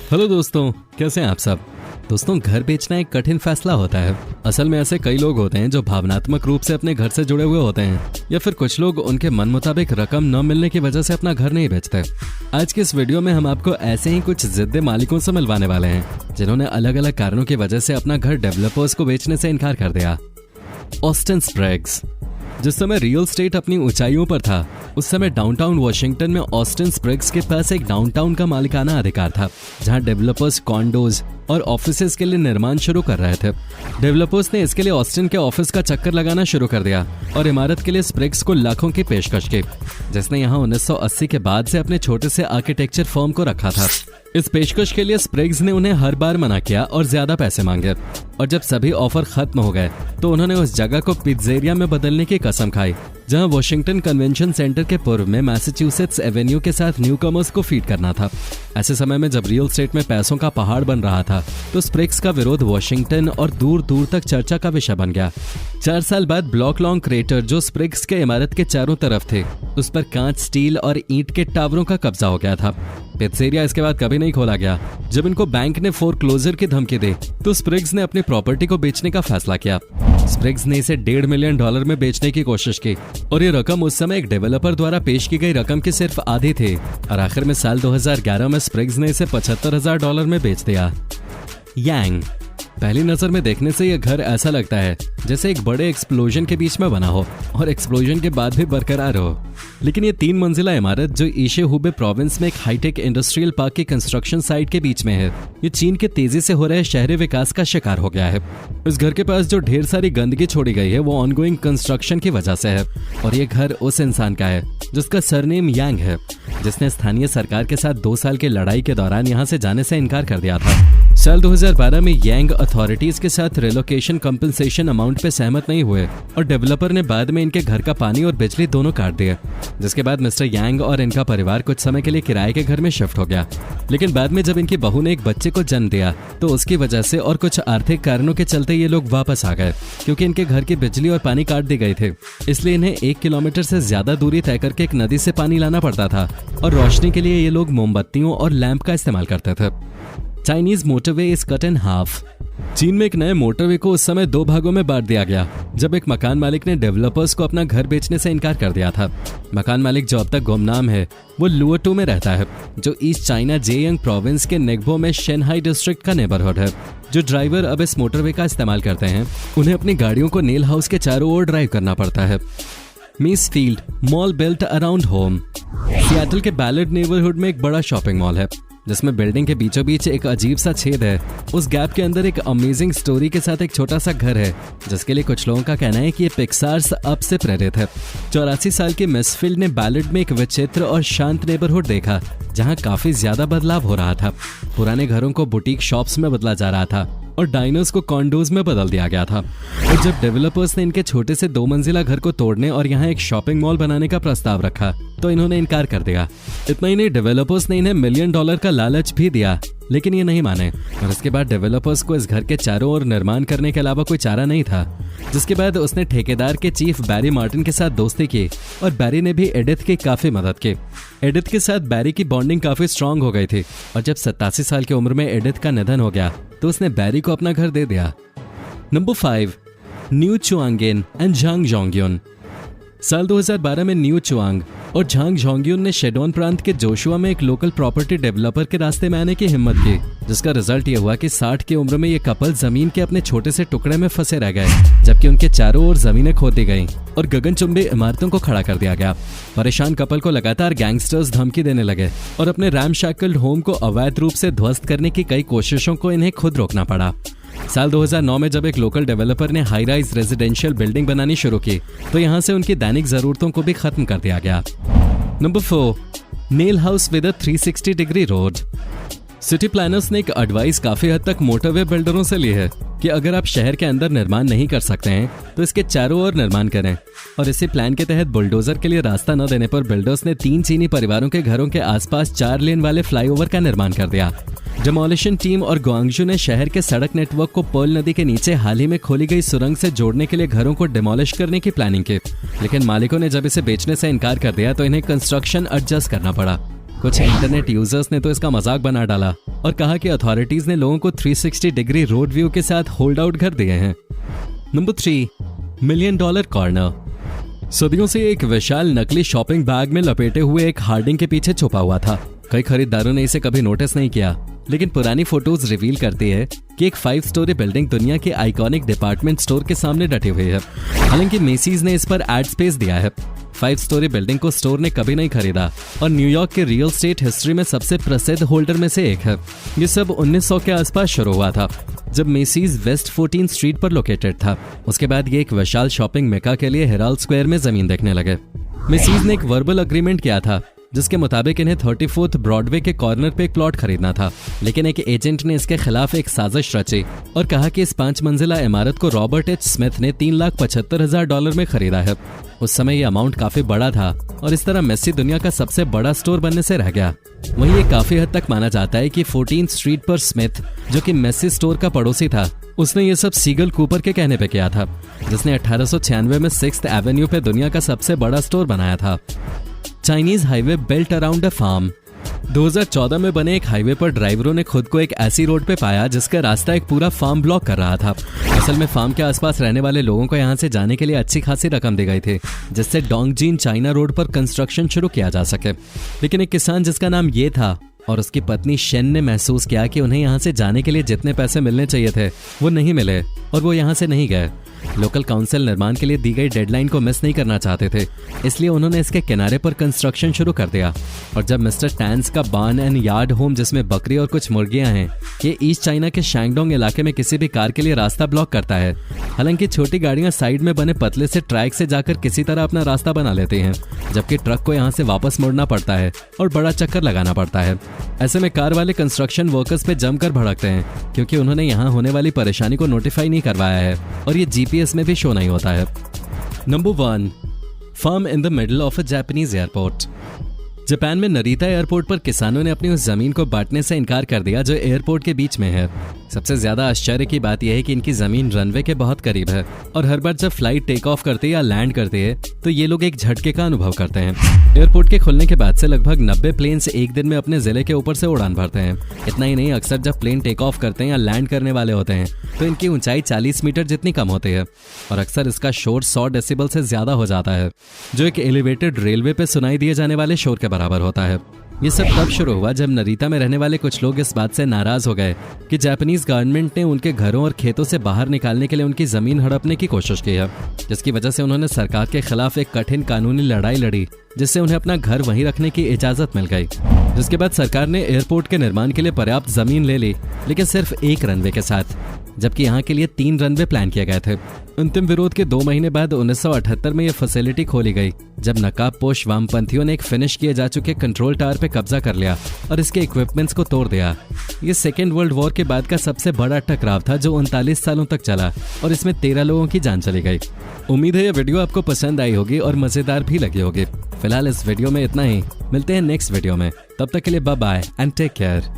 Hello दोस्तों, कैसे हैं आप सब। दोस्तों, घर बेचना एक कठिन फैसला होता है। असल में ऐसे कई लोग होते हैं जो भावनात्मक रूप से अपने घर से जुड़े हुए होते हैं, या फिर कुछ लोग उनके मन मुताबिक रकम न मिलने की वजह से अपना घर नहीं बेचते। आज के इस वीडियो में हम आपको ऐसे ही कुछ जिद्दी मालिकों से मिलवाने वाले हैं जिन्होंने अलग अलग कारणों की वजह से अपना घर डेवलपर्स को बेचने से इनकार कर दिया। ऑस्टिन स्प्रेग्स। जिस समय रियल एस्टेट अपनी ऊंचाइयों पर था, उस समय डाउनटाउन वॉशिंगटन में ऑस्टिन स्प्रेग्स के पास एक डाउनटाउन का मालिकाना अधिकार था, जहां डेवलपर्स कॉन्डोज और ऑफिसेज के लिए निर्माण शुरू कर रहे थे। डेवलपर्स ने इसके लिए ऑस्टिन के ऑफिस का चक्कर लगाना शुरू कर दिया और इमारत के लिए स्प्रेग्स को लाखों की पेशकश की, जिसने यहां 1980 के बाद से अपने छोटे से आर्किटेक्चर फर्म को रखा था। इस पेशकश के लिए स्प्रेग्स ने उन्हें हर बार मना किया और ज्यादा पैसे मांगे, और जब सभी ऑफर खत्म हो गए तो उन्होंने उस जगह को पिज़्ज़ेरिया में बदलने की कसम खाई, जहां वॉशिंगटन कन्वेंशन सेंटर के पूर्व में मैसाचुसेट्स एवेन्यू के साथ न्यूकमर्स को फीड करना था। ऐसे समय में जब रियल एस्टेट में पैसों का पहाड़ बन रहा था, तो स्प्रेग्स का विरोध वॉशिंगटन और दूर दूर तक चर्चा का विषय बन गया। 4 साल बाद ब्लॉक लॉन्ग क्रेटर, जो स्प्रेग्स के इमारत के चारों तरफ थे, उस पर कांच, स्टील और ईंट के टावरों का कब्जा हो गया था। पिज़्ज़ेरिया इसके बाद कभी नहीं खोला गया। जब इनको बैंक ने फोरक्लोजर की धमकी दी, तो स्प्रेग्स ने अपनी प्रॉपर्टी को बेचने का फैसला किया। स्प्रेग्स ने इसे $1.5 मिलियन में बेचने की कोशिश की, और ये रकम उस समय एक डेवलपर द्वारा पेश की गई रकम की सिर्फ आधी थी, और आखिर में साल 2011 में स्प्रेग्स ने इसे $75,000 में बेच दिया। यांग। पहली नजर में देखने से यह घर ऐसा लगता है जैसे एक बड़े एक्सप्लोजन के बीच में बना हो और एक्सप्लोजन के बाद भी बरकरार हो, लेकिन ये 3 मंजिला इमारत जो ईशे हुबे प्रोविंस में एक हाईटेक इंडस्ट्रियल पार्क की कंस्ट्रक्शन साइट के बीच में है, ये चीन के तेजी से हो रहे शहरी विकास का शिकार हो गया है। इस घर के पास जो ढेर सारी गंदगी छोड़ी गई है, वो ऑनगोइंग कंस्ट्रक्शन की वजह से है, और ये घर उस इंसान का है जिसका सरनेम यांग है, जिसने स्थानीय सरकार के साथ 2 साल की लड़ाई के दौरान यहाँ से जाने से इनकार कर दिया था। साल 2012 में यांग अथॉरिटीज के साथ रिलोकेशन कंपनसेशन अमाउंट पे सहमत नहीं हुए, और डेवलपर ने बाद में इनके घर का पानी और बिजली दोनों काट दिए, जिसके बाद मिस्टर यांग और इनका परिवार कुछ समय के लिए किराए के घर में शिफ्ट हो गया। लेकिन बाद में जब इनकी बहू ने एक बच्चे को जन्म दिया, तो उसकी वजह से और कुछ आर्थिक कारणों के चलते ये लोग वापस आ गए, क्योंकि इनके घर की बिजली और पानी काट दी गए थे। इसलिए इन्हें 1 किलोमीटर से ज्यादा दूरी तय करके एक नदी से पानी लाना पड़ता था, और रोशनी के लिए ये लोग मोमबत्तियों और लैंप का इस्तेमाल करते थे। Chinese motorway is cut in half. चीन में एक नए मोटरवे को उस समय 2 भागों में बांट दिया गया, जब एक मकान मालिक ने डेवलपर्स को अपना घर बेचने से इनकार कर दिया था। मकान मालिक, जो अब तक गुमनाम है, वो लुओटू में रहता है, जो ईस्ट चाइना जेयंग प्रोविंस के नेग्बो में शेनहाई डिस्ट्रिक्ट का नेबरहुड है। जो ड्राइवर अब इस मोटरवे का इस्तेमाल करते हैं, उन्हें अपनी गाड़ियों को नेल हाउस के चारों ओर ड्राइव करना पड़ता है। मीस field mall built around home. Seattle के बैलेड नेबरहुड में एक बड़ा शॉपिंग मॉल है, जिसमें बिल्डिंग के बीचों बीच एक अजीब सा छेद है। उस गैप के अंदर एक अमेजिंग स्टोरी के साथ एक छोटा सा घर है, जिसके लिए कुछ लोगों का कहना है कि ये पिक्सार्स अप से प्रेरित है। 84 साल की मिस फील्ड ने बैलेड में एक विचित्र और शांत नेबरहुड देखा, जहां काफी ज्यादा बदलाव हो रहा था। पुराने घरों को बुटीक शॉप्स में बदला जा रहा था, और डाइनर्स को कॉन्डोज में बदल दिया गया था। और जब डेवलपर्स ने इनके छोटे से 2 मंजिला घर को तोड़ने और यहाँ एक शॉपिंग मॉल बनाने का प्रस्ताव रखा, तो इन्होंने इनकार कर दिया। इतना ही नहीं, डेवलपर्स ने इन्हें $1 मिलियन का लालच भी दिया, लेकिन ये नहीं माने, और इसके बाद डेवलपर्स को इस घर के चारों ओर निर्माण करने के अलावा कोई चारा नहीं था। जिसके बाद उसने ठेकेदार के चीफ बैरी मार्टिन के साथ दोस्ती की, और बैरी ने भी एडिथ की काफी मदद की। एडिथ के साथ बैरी की बॉन्डिंग काफी स्ट्रांग हो गई थी, और जब 87 साल की उम्र में एडिथ का निधन हो गया, तो उसने बैरी को अपना घर दे दिया। Number 5, Niu Chuangen and Zhang Zhongyun. साल 2012 में न्यू चुआंग और झांग जोंगयुन ने शेडोन प्रांत के जोशुआ में एक लोकल प्रॉपर्टी डेवलपर के रास्ते में आने की हिम्मत की, जिसका रिजल्ट ये हुआ कि 60 की उम्र में ये कपल जमीन के अपने छोटे से टुकड़े में फंसे रह गए, जबकि उनके चारों ओर जमीनें खोद दी गईं और गगनचुंबी इमारतों को खड़ा कर दिया गया। परेशान कपल को लगातार गैंगस्टर्स धमकी देने लगे, और अपने रैमशैकल्ड होम को अवैध रूप से ध्वस्त करने की कई कोशिशों को इन्हें खुद रोकना पड़ा। साल 2009 में जब एक लोकल डेवलपर ने हाई राइज रेजिडेंशियल बिल्डिंग बनानी शुरू की, तो यहाँ से उनकी दैनिक जरूरतों को भी खत्म कर दिया गया। Number 4, nail house with a 360 degree road. City planners ने एक एडवाइस काफी हद तक मोटरवे बिल्डरों से ली है कि अगर आप शहर के अंदर निर्माण नहीं कर सकते हैं, तो इसके चारों ओर निर्माण करें। और इसी प्लान के तहत बुलडोजर के लिए रास्ता न देने पर बिल्डर्स ने 3 चीनी परिवारों के घरों के आसपास 4 लेन वाले फ्लाईओवर का निर्माण कर दिया। डेमोलिशन टीम और ग्वांगजू ने शहर के सड़क नेटवर्क को पर्ल नदी के नीचे हाल ही में खोली गई सुरंग से जोड़ने के लिए घरों को डिमोलिश करने की प्लानिंग की, लेकिन मालिकों ने जब इसे बेचने से इनकार कर दिया तो इन्हें कंस्ट्रक्शन एडजस्ट करना पड़ा। कुछ इंटरनेट यूजर्स ने तो इसका मजाक बना डाला और कहा कि अथॉरिटीज ने लोगों को 360 डिग्री रोड व्यू के साथ होल्ड आउट घर दिए हैं। Number 3, $1 million corner. सदियों से एक विशाल नकली शॉपिंग बैग में लपेटे हुए एक हार्डिंग के पीछे छुपा हुआ था। कई खरीदारों ने इसे कभी नोटिस नहीं किया, लेकिन पुरानी फोटोज रिवील करती है कि एक 5 स्टोरी बिल्डिंग दुनिया के आइकॉनिक डिपार्टमेंट स्टोर के सामने डटी हुई है। हालांकि मेसीज ने इस पर एड स्पेस दिया है। 5 स्टोरी बिल्डिंग को स्टोर ने कभी नहीं खरीदा और न्यूयॉर्क के रियल एस्टेट हिस्ट्री में सबसे प्रसिद्ध होल्डर में से एक है। ये सब 1900 के आसपास शुरू हुआ था, जब मेसीज वेस्ट 14 स्ट्रीट पर लोकेटेड था। उसके बाद ये एक विशाल शॉपिंग मेका के लिए हेराल्ड स्क्वायर में जमीन देखने लगे। मेसीज ने एक वर्बल अग्रीमेंट किया था जिसके मुताबिक इन्हें 34th ब्रॉडवे के कॉर्नर पे एक प्लॉट खरीदना था, लेकिन एक एजेंट ने इसके खिलाफ एक साजिश रची और कहा कि इस 5 मंजिला इमारत को रॉबर्ट एच स्मिथ ने $3,75,000 में खरीदा है। उस समय ये अमाउंट काफी बड़ा था और इस तरह मेसी दुनिया का सबसे बड़ा स्टोर बनने से रह गया। वहीं ये काफी हद तक माना जाता है कि 14 स्ट्रीट पर स्मिथ, जो कि मेसी स्टोर का पड़ोसी था, उसने ये सब सीगल कूपर के कहने पे किया था, जिसने 1896 में 6th एवेन्यू पे दुनिया का सबसे बड़ा स्टोर बनाया था। Chinese highway built around a farm. 2014 में बने एक हाईवे पर ड्राइवरों ने खुद को एक ऐसी रोड पे पाया जिसका रास्ता एक पूरा फार्म ब्लॉक कर रहा था। असल में फार्म के आसपास रहने वाले लोगों को यहाँ से जाने के लिए अच्छी खासी रकम दी गई थी, जिससे डोंगजिन चाइना रोड पर कंस्ट्रक्शन शुरू किया जा सके। लेकिन एक किसान जिसका नाम ये था और उसकी पत्नी शेन ने महसूस किया कि उन्हें यहाँ से जाने के लिए जितने पैसे मिलने चाहिए थे वो नहीं मिले और वो यहाँ से नहीं गए। लोकल काउंसिल निर्माण के लिए दी गई डेडलाइन को मिस नहीं करना चाहते थे, इसलिए उन्होंने इसके किनारे पर कंस्ट्रक्शन शुरू कर दिया। और जब मिस्टर टैंस का बार्न एंड यार्ड होम, जिसमें बकरी और कुछ मुर्गियां हैं, ये ईस्ट चाइना के शैंगडोंग इलाके में किसी भी कार के लिए रास्ता ब्लॉक करता है। हालांकि छोटी गाड़ियां साइड में बने पतले से ट्रैक से जाकर किसी तरह अपना रास्ता बना लेती हैं, जबकि ट्रक को यहाँ से वापस मुड़ना पड़ता है और बड़ा चक्कर लगाना पड़ता है। ऐसे में कार वाले कंस्ट्रक्शन वर्कर्स पे जमकर भड़कते हैं, क्योंकि उन्होंने यहाँ होने वाली परेशानी को नोटिफाई नहीं करवाया है और ये जीपीएस में भी शो नहीं होता है। Number 1, farm in the middle of a Japanese airport. Japan में नरीता एयरपोर्ट पर किसानों ने अपनी उस जमीन को बांटने से इनकार कर दिया जो एयरपोर्ट के बीच में है। सबसे ज्यादा आश्चर्य की बात यह है कि इनकी जमीन रनवे के बहुत करीब है और हर बार जब फ्लाइट टेक ऑफ करती है या लैंड करती है तो ये लोग एक झटके का अनुभव करते हैं। एयरपोर्ट के खुलने के बाद से लगभग 90 प्लेन्स एक दिन में अपने जिले के ऊपर से उड़ान भरते हैं। इतना ही नहीं, अक्सर जब प्लेन टेक ऑफ करते हैं या लैंड करने वाले होते हैं तो इनकी ऊंचाई 40 मीटर जितनी कम होती है और अक्सर इसका शोर 100 डेसिबल से ज्यादा हो जाता है, जो एक एलिवेटेड रेलवे पे सुनाई दिए जाने वाले शोर के बराबर होता है। ये सब तब शुरू हुआ जब नरीता में रहने वाले कुछ लोग इस बात से नाराज हो गए कि जापानीज गवर्नमेंट ने उनके घरों और खेतों से बाहर निकालने के लिए उनकी जमीन हड़पने की कोशिश की है, जिसकी वजह से उन्होंने सरकार के खिलाफ एक कठिन कानूनी लड़ाई लड़ी, जिससे उन्हें अपना घर वहीं रखने की इजाजत मिल गई। जिसके बाद सरकार ने एयरपोर्ट के निर्माण के लिए पर्याप्त जमीन ले ली, लेकिन सिर्फ एक रनवे के साथ, जबकि यहाँ के लिए 3 रनवे प्लान किए गए थे। अंतिम विरोध के 2 महीने बाद 1978 में यह फैसिलिटी खोली गई, जब नकाबपोश वामपंथियों ने एक फिनिश किए जा चुके कंट्रोल टावर पे कब्जा कर लिया और इसके इक्विपमेंट्स को तोड़ दिया। ये सेकेंड वर्ल्ड वॉर के बाद का सबसे बड़ा टकराव था जो 39 सालों तक चला और इसमें 13 लोगों की जान चली गई। उम्मीद है यह वीडियो आपको पसंद आई होगी और मजेदार भी लगी होगी। फिलहाल इस वीडियो में इतना ही, मिलते हैं नेक्स्ट वीडियो में। तब तक के लिए bye bye and take care.